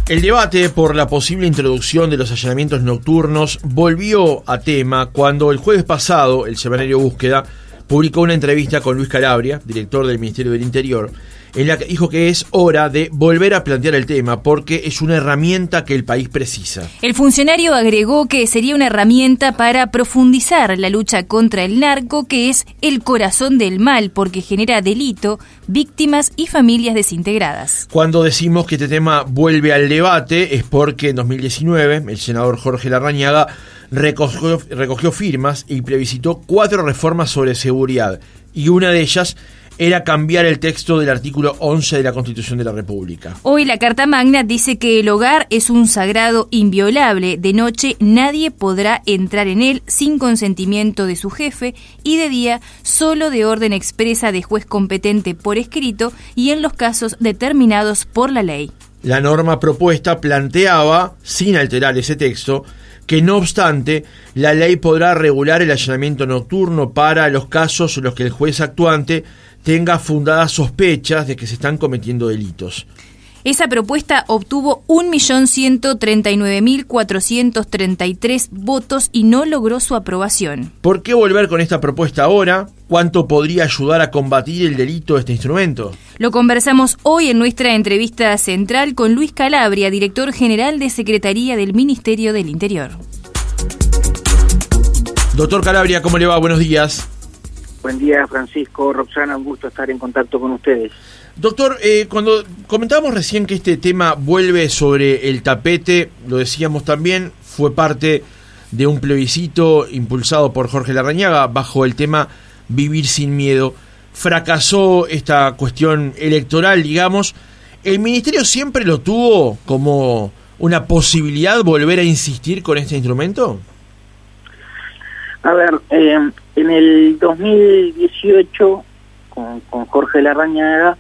El debate por la posible introducción de los allanamientos nocturnos volvió a tema cuando el jueves pasado el semanario Búsqueda publicó una entrevista con Luis Calabria, director del Ministerio del Interior, en la que dijo que es hora de volver a plantear el tema porque es una herramienta que el país precisa. El funcionario agregó que sería una herramienta para profundizar la lucha contra el narco, que es el corazón del mal porque genera delito, víctimas y familias desintegradas. Cuando decimos que este tema vuelve al debate es porque en 2019 el senador Jorge Larrañaga recogió firmas y plebiscitó 4 reformas sobre seguridad, y una de ellas era cambiar el texto del artículo 11 de la Constitución de la República. Hoy la Carta Magna dice que el hogar es un sagrado inviolable. De noche nadie podrá entrar en él sin consentimiento de su jefe y de día solo de orden expresa de juez competente por escrito y en los casos determinados por la ley. La norma propuesta planteaba, sin alterar ese texto, que no obstante, la ley podrá regular el allanamiento nocturno para los casos en los que el juez actuante tenga fundadas sospechas de que se están cometiendo delitos. Esa propuesta obtuvo 1.139.433 votos y no logró su aprobación. ¿Por qué volver con esta propuesta ahora? ¿Cuánto podría ayudar a combatir el delito de este instrumento? Lo conversamos hoy en nuestra entrevista central con Luis Calabria, director general de Secretaría del Ministerio del Interior. Doctor Calabria, ¿cómo le va? Buenos días. Buen día, Francisco, Roxana, un gusto estar en contacto con ustedes. Doctor, cuando comentábamos recién que este tema vuelve sobre el tapete, lo decíamos también, fue parte de un plebiscito impulsado por Jorge Larrañaga bajo el tema Vivir sin miedo. Fracasó esta cuestión electoral, digamos. ¿El Ministerio siempre lo tuvo como una posibilidad volver a insistir con este instrumento? A ver, en el 2018, con Jorge Larrañaga,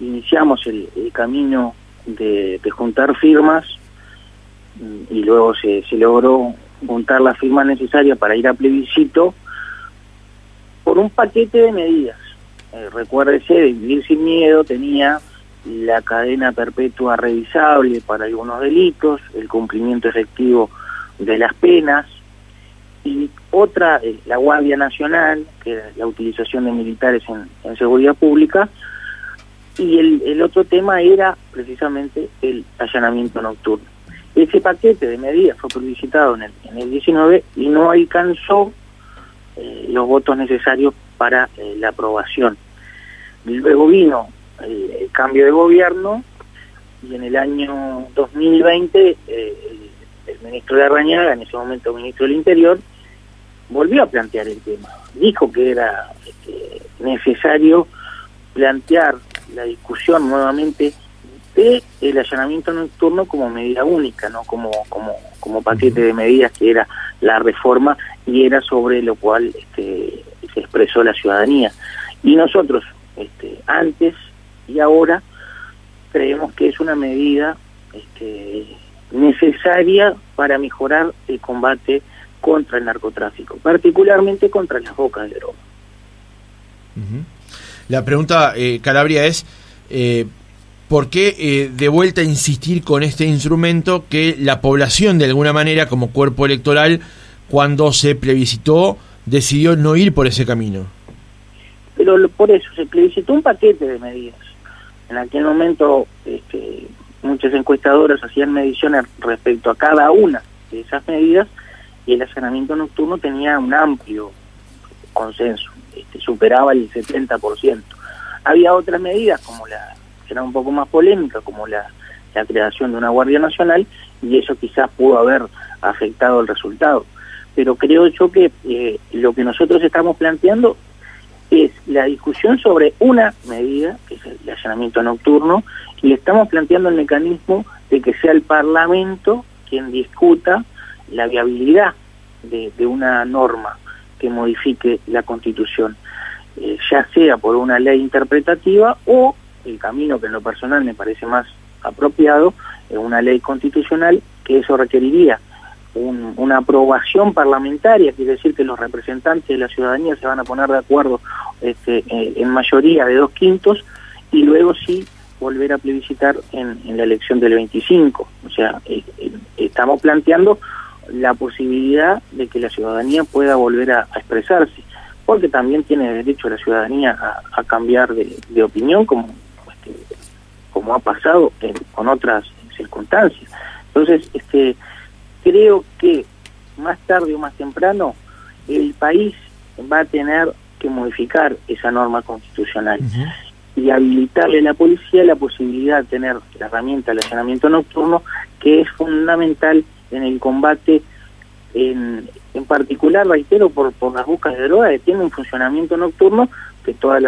iniciamos el camino de juntar firmas y luego se logró juntar las firmas necesarias para ir a plebiscito por un paquete de medidas. Recuérdese, de Vivir sin miedo tenía la cadena perpetua revisable para algunos delitos, el cumplimiento efectivo de las penas, y otra, la Guardia Nacional, que era la utilización de militares en seguridad pública, y el otro tema era precisamente el allanamiento nocturno. Ese paquete de medidas fue publicitado en el 19 y no alcanzó los votos necesarios para la aprobación. Luego vino el cambio de gobierno y en el año 2020 el ministro Larrañaga, en ese momento ministro del Interior, volvió a plantear el tema. Dijo que era necesario plantear la discusión nuevamente de el allanamiento nocturno como medida única, no como paquete de medidas, que era la reforma y era sobre lo cual se expresó la ciudadanía. Y nosotros, antes y ahora, creemos que es una medida necesaria para mejorar el combate contra el narcotráfico, particularmente contra las bocas de droga. La pregunta, Calabria, es ¿por qué de vuelta insistir con este instrumento que la población, de alguna manera, como cuerpo electoral, cuando se plebiscitó, decidió no ir por ese camino? Pero por eso se plebiscitó un paquete de medidas. En aquel momento muchas encuestadoras hacían mediciones respecto a cada una de esas medidas y el allanamiento nocturno tenía un amplio consenso, superaba el 70%. Había otras medidas como que era un poco más polémica, como la creación de una Guardia Nacional, y eso quizás pudo haber afectado el resultado. Pero creo yo que lo que nosotros estamos planteando es la discusión sobre una medida, que es el allanamiento nocturno, y estamos planteando el mecanismo de que sea el Parlamento quien discuta la viabilidad de una norma que modifique la Constitución, ya sea por una ley interpretativa o el camino que en lo personal me parece más apropiado, una ley constitucional, que eso requeriría una aprobación parlamentaria, quiere decir que los representantes de la ciudadanía se van a poner de acuerdo en mayoría de 2/5, y luego sí volver a plebiscitar en la elección del 25. O sea, estamos planteando la posibilidad de que la ciudadanía pueda volver a expresarse, porque también tiene derecho la ciudadanía a cambiar de opinión, como ha pasado con otras circunstancias. Entonces, creo que más tarde o más temprano el país va a tener que modificar esa norma constitucional y habilitarle a la policía la posibilidad de tener la herramienta del allanamiento nocturno, que es fundamental en el combate, en particular, reitero, por las buscas de droga, que tiene un funcionamiento nocturno que todos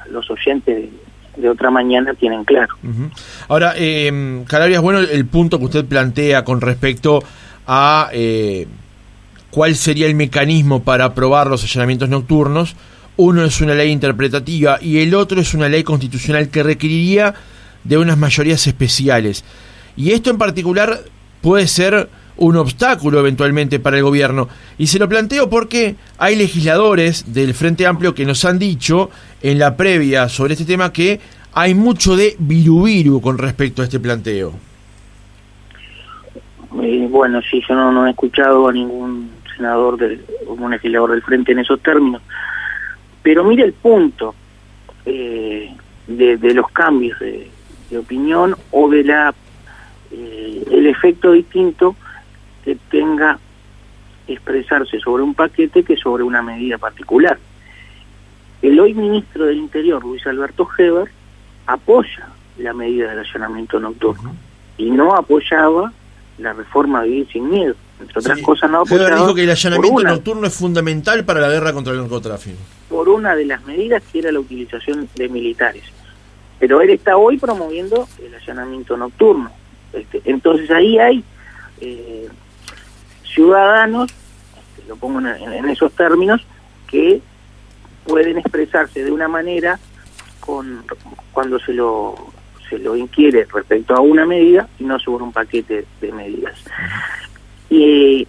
los oyentes de Otra Mañana tienen claro. Ahora, Calabrias, bueno, el punto que usted plantea con respecto a cuál sería el mecanismo para aprobar los allanamientos nocturnos. Uno es una ley interpretativa y el otro es una ley constitucional que requeriría de unas mayorías especiales. Y esto en particular puede ser un obstáculo eventualmente para el gobierno. Y se lo planteo porque hay legisladores del Frente Amplio que nos han dicho en la previa sobre este tema que hay mucho de viruviru con respecto a este planteo. Bueno, sí, yo no he escuchado a ningún senador o un legislador del Frente en esos términos. Pero mire el punto de los cambios de opinión o de el efecto distinto que tenga expresarse sobre un paquete que sobre una medida particular. El hoy ministro del Interior, Luis Alberto Heber, apoya la medida del allanamiento nocturno y no apoyaba la reforma de Vivir Sin Miedo. Entre otras cosas, no apoyaba. Heber dijo que el allanamiento nocturno es fundamental para la guerra contra el narcotráfico. Por una de las medidas que era la utilización de militares. Pero él está hoy promoviendo el allanamiento nocturno. Entonces ahí hay ciudadanos, lo pongo en esos términos, que pueden expresarse de una manera cuando se lo inquiere respecto a una medida y no sobre un paquete de medidas. Y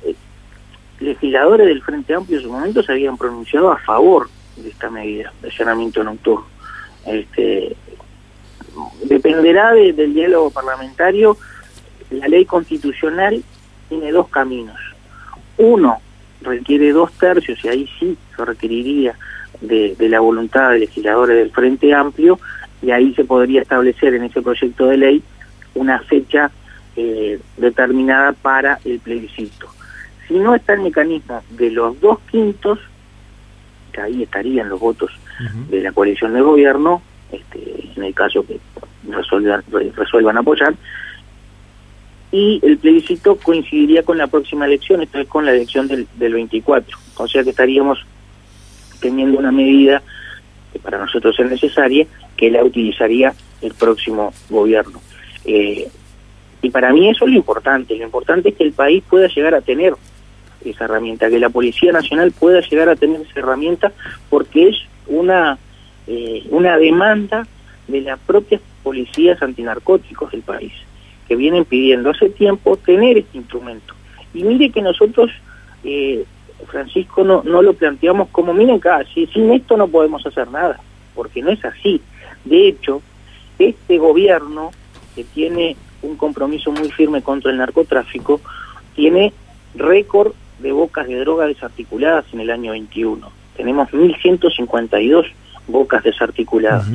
legisladores del Frente Amplio en su momento se habían pronunciado a favor de esta medida de allanamiento nocturno. Dependerá del diálogo parlamentario. La ley constitucional tiene dos caminos. Uno requiere 2/3 y ahí sí se requeriría de la voluntad de legisladores del Frente Amplio, y ahí se podría establecer en ese proyecto de ley una fecha determinada para el plebiscito. Si no está el mecanismo de los 2/5, que ahí estarían los votos de la coalición de gobierno, en el caso que resuelvan apoyar, y el plebiscito coincidiría con la próxima elección, esto es con la elección del 24, o sea que estaríamos teniendo una medida que para nosotros es necesaria, que la utilizaría el próximo gobierno. Y para mí eso es lo importante es que el país pueda llegar a tener esa herramienta, que la Policía Nacional pueda llegar a tener esa herramienta, porque es una demanda de las propias policías antinarcóticos del país, que vienen pidiendo hace tiempo tener este instrumento. Y mire que nosotros, Francisco, no lo planteamos como, miren acá, sin esto no podemos hacer nada, porque no es así. De hecho, este gobierno, que tiene un compromiso muy firme contra el narcotráfico, tiene récord de bocas de droga desarticuladas en el año 21. Tenemos 1.152 bocas desarticuladas.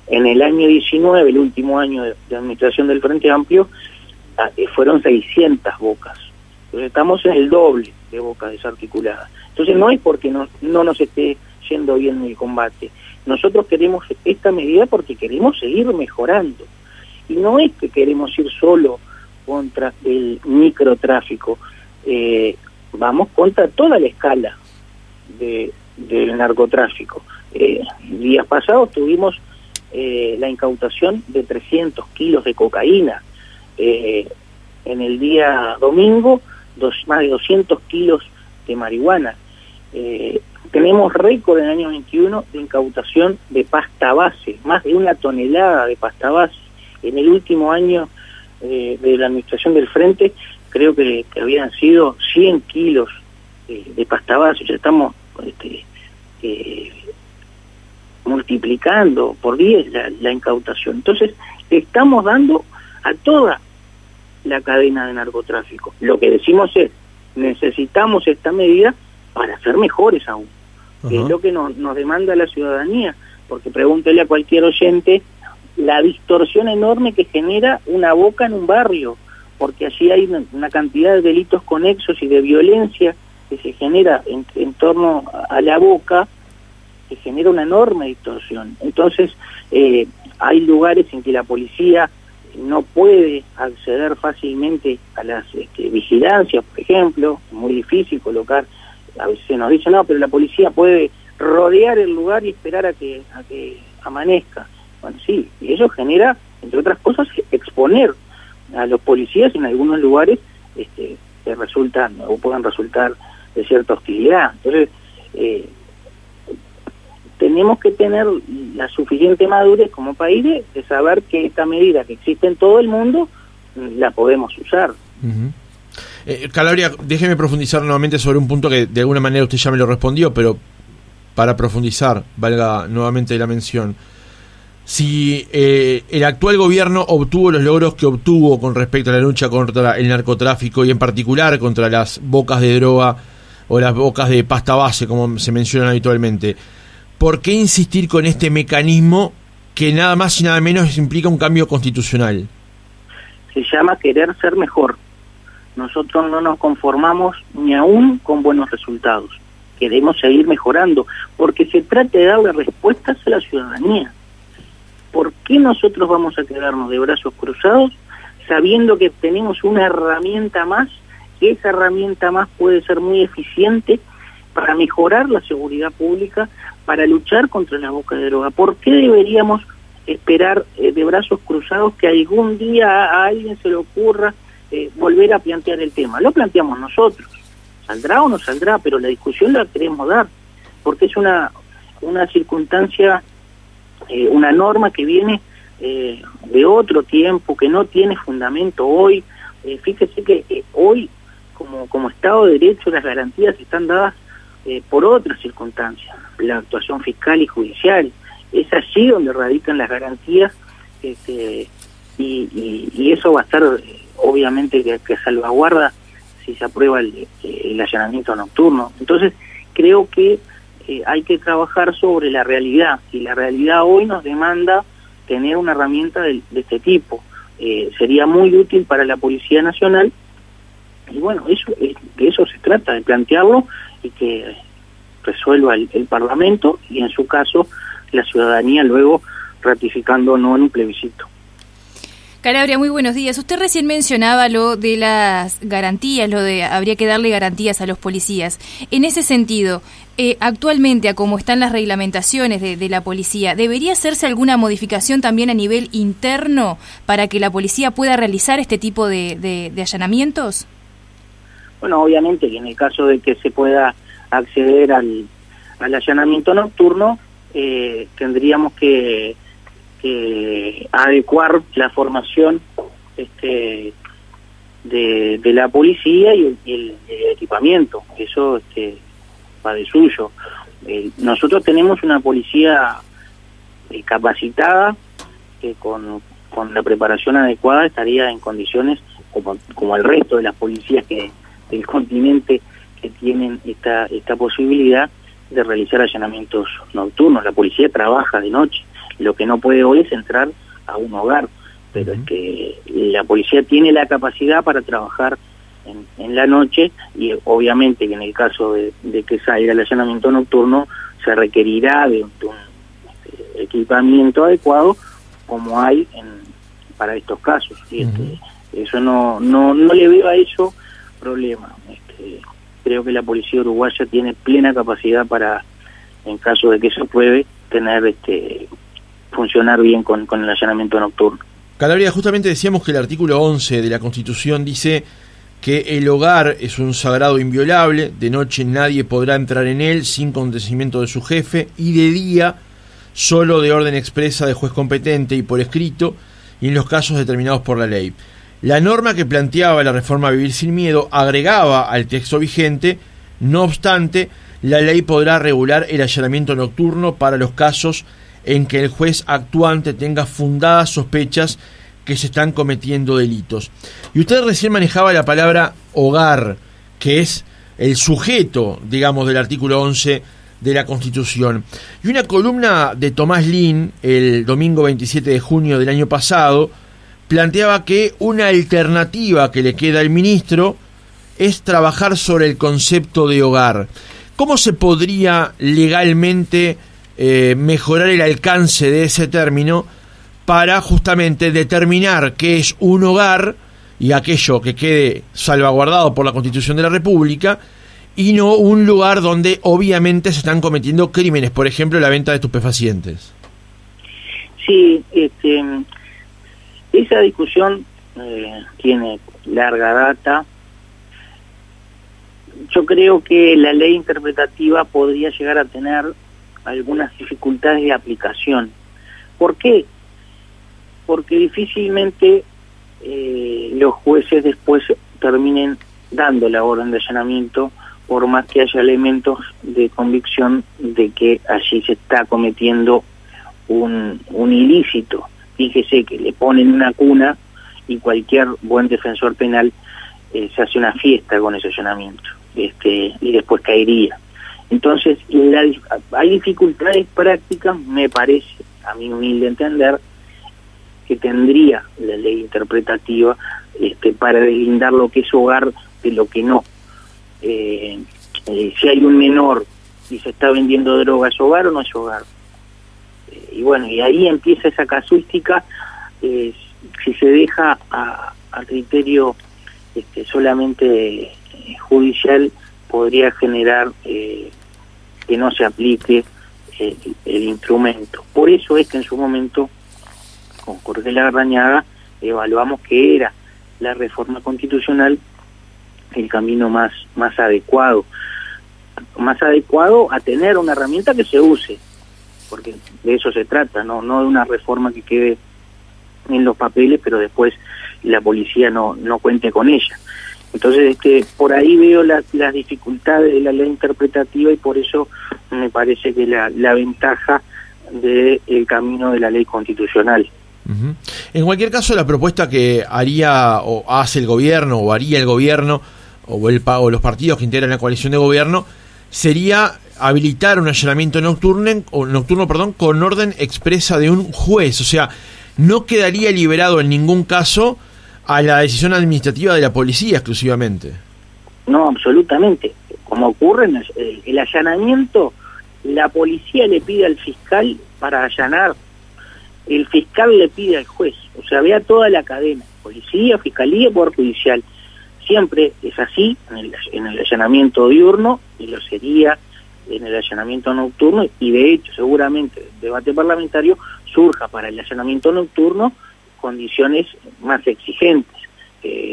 En el año 19, el último año de administración del Frente Amplio, fueron 600 bocas. Entonces estamos en el doble de bocas desarticuladas. Entonces no es porque no nos esté yendo bien en el combate. Nosotros queremos esta medida porque queremos seguir mejorando. Y no es que queremos ir solo contra el microtráfico, vamos contra toda la escala del narcotráfico. Días pasados tuvimos la incautación de 300 kilos de cocaína. En el día domingo, más de 200 kilos de marihuana. Tenemos récord en el año 21 de incautación de pasta base, más de 1 tonelada de pasta base. En el último año de la administración del Frente, creo que habían sido 100 kilos de pasta base. Ya estamos multiplicando por 10 la incautación. Entonces, le estamos dando a toda la cadena de narcotráfico. Lo que decimos es, necesitamos esta medida para ser mejores aún, que es lo que nos demanda la ciudadanía, porque pregúntele a cualquier oyente la distorsión enorme que genera una boca en un barrio, porque allí hay una cantidad de delitos conexos y de violencia que se genera en torno a la boca, que genera una enorme distorsión. Entonces, hay lugares en que la policía no puede acceder fácilmente a las vigilancias, por ejemplo. Es muy difícil colocar, a veces nos dicen, no, pero la policía puede rodear el lugar y esperar a que amanezca. Bueno, sí, y eso genera, entre otras cosas, exponer a los policías en algunos lugares que resultan o puedan resultar de cierta hostilidad. Entonces, tenemos que tener la suficiente madurez como país de saber que esta medida que existe en todo el mundo la podemos usar. Calabria, déjeme profundizar nuevamente sobre un punto que de alguna manera usted ya me lo respondió, pero para profundizar, valga nuevamente la mención. Si el actual gobierno obtuvo los logros que obtuvo con respecto a la lucha contra el narcotráfico y en particular contra las bocas de droga o las bocas de pasta base, como se mencionan habitualmente, ¿por qué insistir con este mecanismo que nada más y nada menos implica un cambio constitucional? Se llama querer ser mejor. Nosotros no nos conformamos ni aún con buenos resultados. Queremos seguir mejorando, porque se trata de darle respuestas a la ciudadanía. ¿Por qué nosotros vamos a quedarnos de brazos cruzados sabiendo que tenemos una herramienta más, que esa herramienta más puede ser muy eficiente para mejorar la seguridad pública, para luchar contra la boca de droga? ¿Por qué deberíamos esperar de brazos cruzados que algún día a alguien se le ocurra volver a plantear el tema? Lo planteamos nosotros. ¿Saldrá o no saldrá? Pero la discusión la queremos dar, porque es una circunstancia, una norma que viene de otro tiempo, que no tiene fundamento hoy. Fíjese que hoy, como Estado de Derecho, las garantías están dadas por otras circunstancias, la actuación fiscal y judicial. Es allí donde radican las garantías, y eso va a estar obviamente que salvaguarda si se aprueba el allanamiento nocturno. Entonces, creo que hay que trabajar sobre la realidad, y la realidad hoy nos demanda tener una herramienta de este tipo. Sería muy útil para la Policía Nacional, y bueno, de eso se trata, de plantearlo y que resuelva el Parlamento, y en su caso la ciudadanía luego ratificando o no en un plebiscito. Calabria, muy buenos días. Usted recién mencionaba lo de las garantías, lo de habría que darle garantías a los policías. En ese sentido, actualmente, a cómo están las reglamentaciones de la policía, ¿debería hacerse alguna modificación también a nivel interno para que la policía pueda realizar este tipo de allanamientos? Bueno, obviamente que en el caso de que se pueda acceder al allanamiento nocturno, tendríamos que adecuar la formación de la policía y el equipamiento. Eso va de suyo. Nosotros tenemos una policía capacitada, que con la preparación adecuada estaría en condiciones como el resto de las policías del continente, que tienen esta posibilidad de realizar allanamientos nocturnos. La policía trabaja de noche. Lo que no puede hoy es entrar a un hogar, pero es que la policía tiene la capacidad para trabajar en la noche, y obviamente que en el caso de que salga el allanamiento nocturno se requerirá de un equipamiento adecuado, como hay para estos casos. Eso no le veo a eso problema. Creo que la policía uruguaya tiene plena capacidad para, en caso de que se apruebe, tener funcionar bien con el allanamiento nocturno. Calabria, justamente decíamos que el artículo 11 de la Constitución dice que el hogar es un sagrado inviolable, de noche nadie podrá entrar en él sin consentimiento de su jefe, y de día solo de orden expresa de juez competente y por escrito, y en los casos determinados por la ley. La norma que planteaba la reforma Vivir sin Miedo agregaba al texto vigente, no obstante, la ley podrá regular el allanamiento nocturno para los casos en que el juez actuante tenga fundadas sospechas que se están cometiendo delitos. Y usted recién manejaba la palabra hogar, que es el sujeto, digamos, del artículo 11 de la Constitución. Y una columna de Tomás Lin, el domingo 27 de junio del año pasado, planteaba que una alternativa que le queda al ministro es trabajar sobre el concepto de hogar. ¿Cómo se podría legalmente mejorar el alcance de ese término para justamente determinar qué es un hogar y aquello que quede salvaguardado por la Constitución de la República, y no un lugar donde obviamente se están cometiendo crímenes, por ejemplo, la venta de estupefacientes? Sí, esa discusión tiene larga data. Yo creo que la ley interpretativa podría llegar a tener algunas dificultades de aplicación. ¿Por qué? Porque difícilmente los jueces después terminen dando la orden de allanamiento, por más que haya elementos de convicción de que allí se está cometiendo un ilícito. Fíjese que le ponen una cuna y cualquier buen defensor penal se hace una fiesta con ese allanamiento, y después caería. Entonces, hay dificultades prácticas, me parece, a mi humilde entender, que tendría la ley interpretativa para deslindar lo que es hogar de lo que no. Si hay un menor y se está vendiendo droga, ¿es hogar o no es hogar? Y bueno, y ahí empieza esa casuística. Si se deja a criterio solamente judicial, podría generar que no se aplique el instrumento. Por eso es que en su momento, con Jorge Larrañaga, evaluamos que era la reforma constitucional el camino más adecuado a tener una herramienta que se use, porque de eso se trata, no de una reforma que quede en los papeles, pero después la policía no cuente con ella. Entonces, por ahí veo las dificultades de la ley interpretativa, y por eso me parece que la ventaja del camino de la ley constitucional. Uh-huh. En cualquier caso, la propuesta que haría o hace el gobierno o haría el gobierno o los partidos que integran la coalición de gobierno sería habilitar un allanamiento nocturno con orden expresa de un juez. O sea, no quedaría liberado en ningún caso a la decisión administrativa de la policía exclusivamente. No, absolutamente. Como ocurre en el allanamiento, la policía le pide al fiscal para allanar, el fiscal le pide al juez. O sea, vea toda la cadena: policía, fiscalía, poder judicial. Siempre es así en el allanamiento diurno, y lo sería en el allanamiento nocturno, y de hecho seguramente el debate parlamentario surja para el allanamiento nocturno condiciones más exigentes.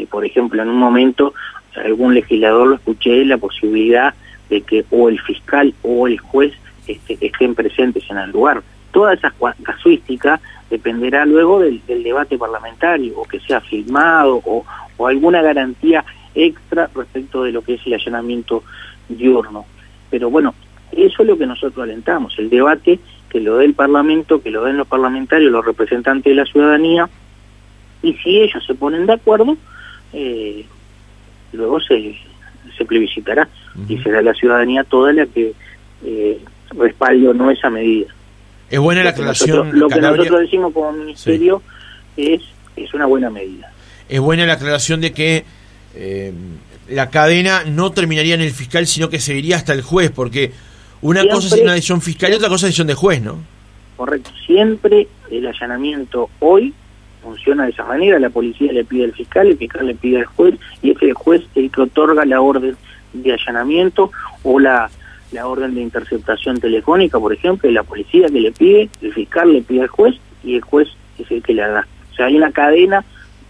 Por ejemplo, en un momento algún legislador, lo escuché, la posibilidad de que o el fiscal o el juez estén presentes en el lugar. Toda esa casuística dependerá luego del debate parlamentario, o que sea filmado, o alguna garantía extra respecto de lo que es el allanamiento diurno. Pero bueno, eso es lo que nosotros alentamos, el debate, que lo dé el Parlamento, que lo den los parlamentarios, los representantes de la ciudadanía, y si ellos se ponen de acuerdo, luego se plebiscitará, y será la ciudadanía toda la que respalde o no esa medida. Es buena la aclaración. Lo que nosotros decimos como ministerio, sí, es una buena medida. Es buena la aclaración de que la cadena no terminaría en el fiscal, sino que seguiría hasta el juez, porque una siempre, cosa es una decisión fiscal y otra cosa es decisión de juez, ¿no? Correcto. Siempre el allanamiento hoy funciona de esa manera: la policía le pide al fiscal, el fiscal le pide al juez, y es el juez el que otorga la orden de allanamiento o la orden de interceptación telefónica, por ejemplo, y la policía que le pide, el fiscal le pide al juez, y el juez es el que la da. O sea, hay una cadena,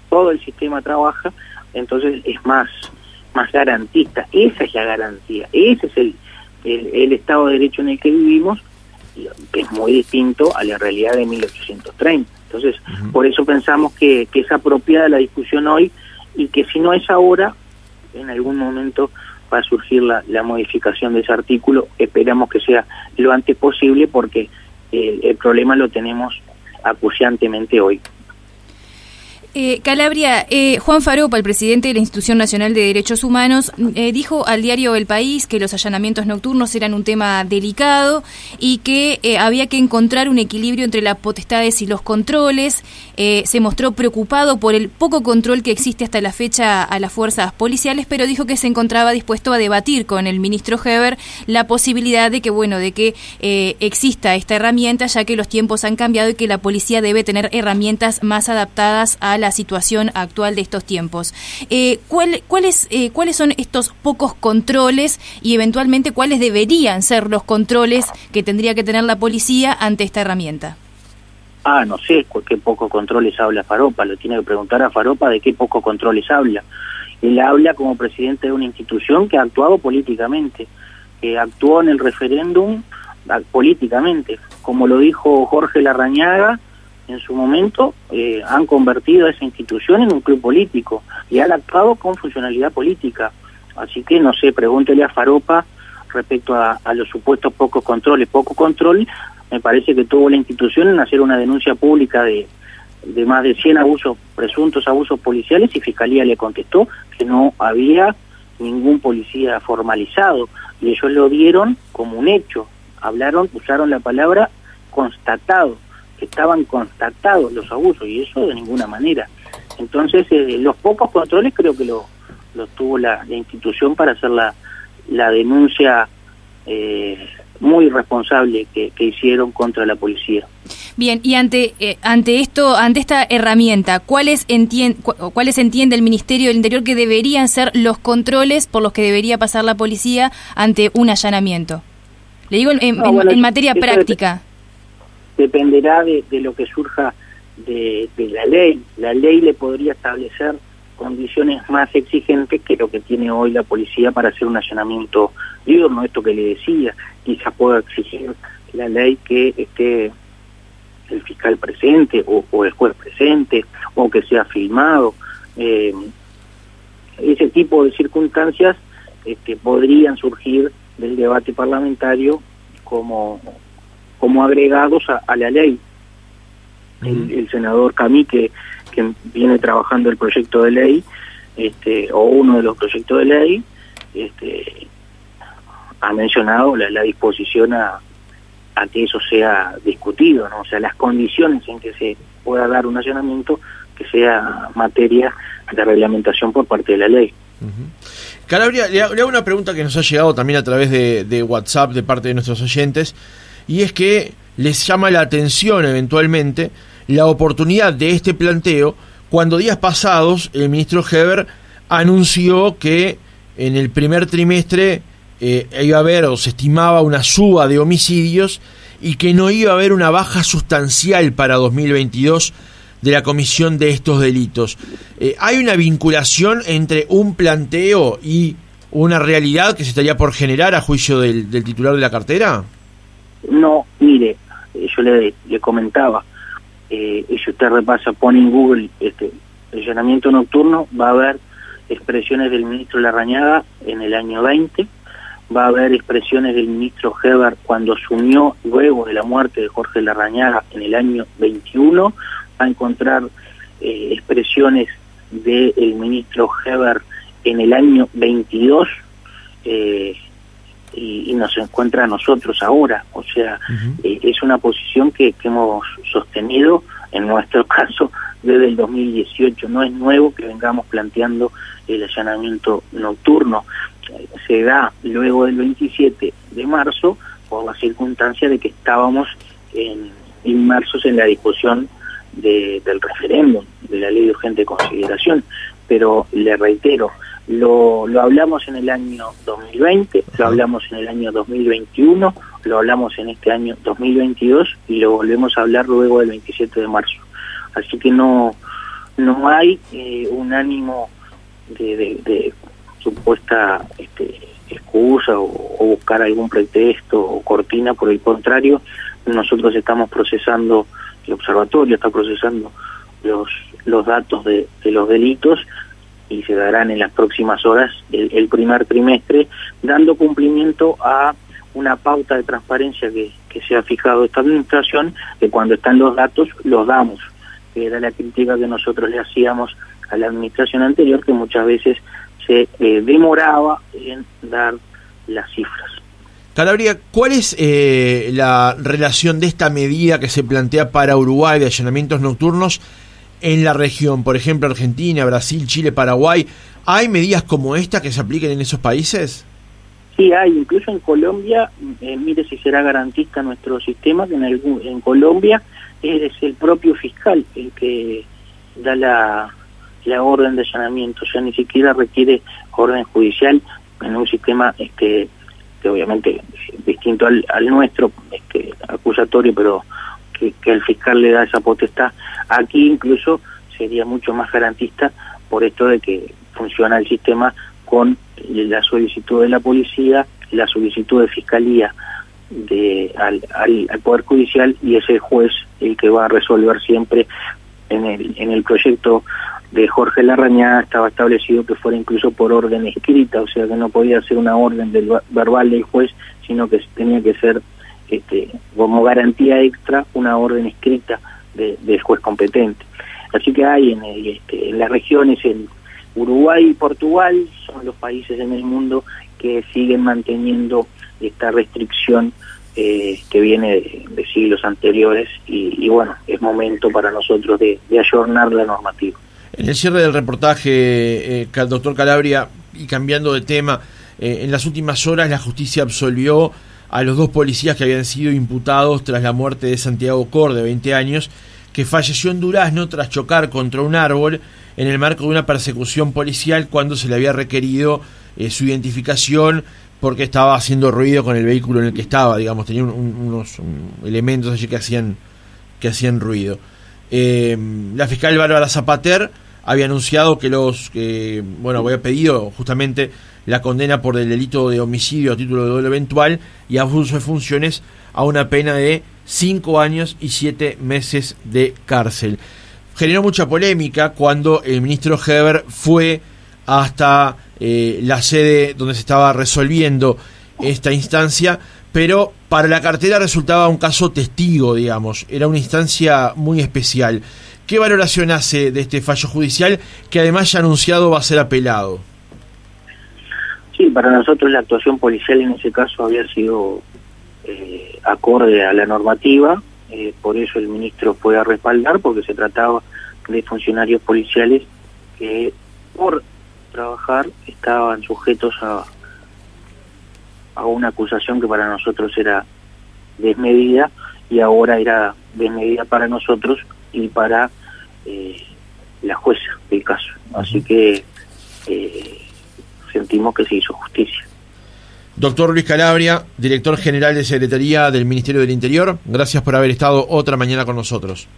todo el sistema trabaja, entonces es más garantista. Esa es la garantía, ese es el Estado de Derecho en el que vivimos, que es muy distinto a la realidad de 1830. Entonces, por eso pensamos que es apropiada la discusión hoy, y que si no es ahora, en algún momento va a surgir la modificación de ese artículo. Esperamos que sea lo antes posible porque el problema lo tenemos acuciantemente hoy. Calabria, Juan Faropa, el presidente de la Institución Nacional de Derechos Humanos, dijo al diario El País que los allanamientos nocturnos eran un tema delicado y que había que encontrar un equilibrio entre las potestades y los controles. Se mostró preocupado por el poco control que existe hasta la fecha a las fuerzas policiales, pero dijo que se encontraba dispuesto a debatir con el ministro Heber la posibilidad de que exista esta herramienta, ya que los tiempos han cambiado y que la policía debe tener herramientas más adaptadas a la situación actual de estos tiempos. ¿Cuáles son estos pocos controles y eventualmente cuáles deberían ser los controles que tendría que tener la policía ante esta herramienta? No sé qué pocos controles habla Faropa, lo tiene que preguntar a Faropa de qué pocos controles habla. Él habla como presidente de una institución que ha actuado políticamente, que actuó en el referéndum políticamente, como lo dijo Jorge Larrañaga. En su momento han convertido a esa institución en un club político y han actuado con funcionalidad política. Así que, no sé, pregúntele a Faropa respecto a los supuestos pocos controles. Poco control me parece que tuvo la institución en hacer una denuncia pública de más de 100 presuntos abusos policiales, y Fiscalía le contestó que no había ningún policía formalizado y ellos lo dieron como un hecho. Usaron la palabra constatado, que estaban constatados los abusos, y eso de ninguna manera. Entonces, los pocos controles creo que los tuvo la institución para hacer la denuncia muy irresponsable que hicieron contra la policía. Bien, y ante esta herramienta, ¿cuáles entiende el Ministerio del Interior que deberían ser los controles por los que debería pasar la policía ante un allanamiento? Le digo en materia práctica. Dependerá de lo que surja de la ley. La ley le podría establecer condiciones más exigentes que lo que tiene hoy la policía para hacer un allanamiento diurno. Esto que le decía, quizás pueda exigir la ley que esté el fiscal presente o el juez presente, o que sea filmado. Ese tipo de circunstancias podrían surgir del debate parlamentario como agregados a la ley. El senador Camí, que viene trabajando el proyecto de ley, o uno de los proyectos de ley, ha mencionado la disposición a que eso sea discutido, ¿no? O sea, las condiciones en que se pueda dar un allanamiento, que sea materia de reglamentación por parte de la ley. Calabria, le hago una pregunta que nos ha llegado también a través de WhatsApp de parte de nuestros oyentes, y es que les llama la atención eventualmente la oportunidad de este planteo cuando días pasados el ministro Heber anunció que en el primer trimestre iba a haber, o se estimaba, una suba de homicidios y que no iba a haber una baja sustancial para 2022 de la comisión de estos delitos. ¿Hay una vinculación entre un planteo y una realidad que se estaría por generar a juicio del titular de la cartera? No, mire, yo le comentaba, y si usted repasa, pone en Google allanamiento nocturno, va a haber expresiones del ministro Larrañaga en el año 20, va a haber expresiones del ministro Heber cuando asumió luego de la muerte de Jorge Larrañaga en el año 21, va a encontrar expresiones del ministro Heber en el año 22, y nos encuentra a nosotros ahora. O sea, es una posición que hemos sostenido, en nuestro caso, desde el 2018. No es nuevo que vengamos planteando el allanamiento nocturno. Se da luego del 27 de marzo por la circunstancia de que estábamos inmersos en la discusión del referéndum, de la ley de urgente consideración. Pero le reitero, lo hablamos en el año 2020, lo hablamos en el año 2021, lo hablamos en este año 2022 y lo volvemos a hablar luego del 27 de marzo. Así que no hay un ánimo de supuesta excusa o buscar algún pretexto o cortina. Por el contrario, nosotros estamos procesando, el observatorio está procesando los datos de los delitos y se darán en las próximas horas el primer trimestre, dando cumplimiento a una pauta de transparencia que se ha fijado esta administración, que cuando están los datos los damos, que era la crítica que nosotros le hacíamos a la administración anterior, que muchas veces se demoraba en dar las cifras. Calabria, ¿cuál es la relación de esta medida que se plantea para Uruguay de allanamientos nocturnos en la región? Por ejemplo, Argentina, Brasil, Chile, Paraguay. ¿Hay medidas como esta que se apliquen en esos países? Sí, hay. Incluso en Colombia, mire si será garantista nuestro sistema, que en Colombia es el propio fiscal el que da la orden de allanamiento, o sea, ni siquiera requiere orden judicial en un sistema que obviamente es distinto al nuestro, acusatorio, pero que el fiscal le da esa potestad. Aquí incluso sería mucho más garantista por esto de que funciona el sistema con la solicitud de la policía, la solicitud de fiscalía al Poder Judicial, y es el juez el que va a resolver siempre. En el proyecto de Jorge Larrañaga estaba establecido que fuera incluso por orden escrita, o sea que no podía ser una orden verbal del juez, sino que tenía que ser como garantía extra una orden escrita del juez competente. Así que hay en las regiones, en Uruguay y Portugal son los países en el mundo que siguen manteniendo esta restricción que viene de siglos anteriores, y bueno, es momento para nosotros de ayornar la normativa. En el cierre del reportaje, doctor Calabria, y cambiando de tema, en las últimas horas la justicia absolvió a los 2 policías que habían sido imputados tras la muerte de Santiago Cor, de 20 años, que falleció en Durazno tras chocar contra un árbol en el marco de una persecución policial cuando se le había requerido su identificación porque estaba haciendo ruido con el vehículo en el que estaba, digamos, tenía unos elementos allí que hacían ruido. La fiscal Bárbara Zapater había anunciado que había pedido justamente la condena por el delito de homicidio a título de dolo eventual y abuso de funciones a una pena de 5 años y 7 meses de cárcel. Generó mucha polémica cuando el ministro Heber fue hasta la sede donde se estaba resolviendo esta instancia, pero para la cartera resultaba un caso testigo, digamos, era una instancia muy especial. ¿Qué valoración hace de este fallo judicial que además ya anunciado va a ser apelado? Sí, para nosotros la actuación policial en ese caso había sido acorde a la normativa, por eso el ministro fue a respaldar, porque se trataba de funcionarios policiales que por trabajar estaban sujetos a una acusación que para nosotros era desmedida, y ahora era desmedida para nosotros y para la jueza del caso. Así que sentimos que se hizo justicia. Doctor Luis Calabria, director general de Secretaría del Ministerio del Interior, gracias por haber estado otra mañana con nosotros.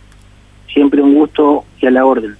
Siempre un gusto y a la orden.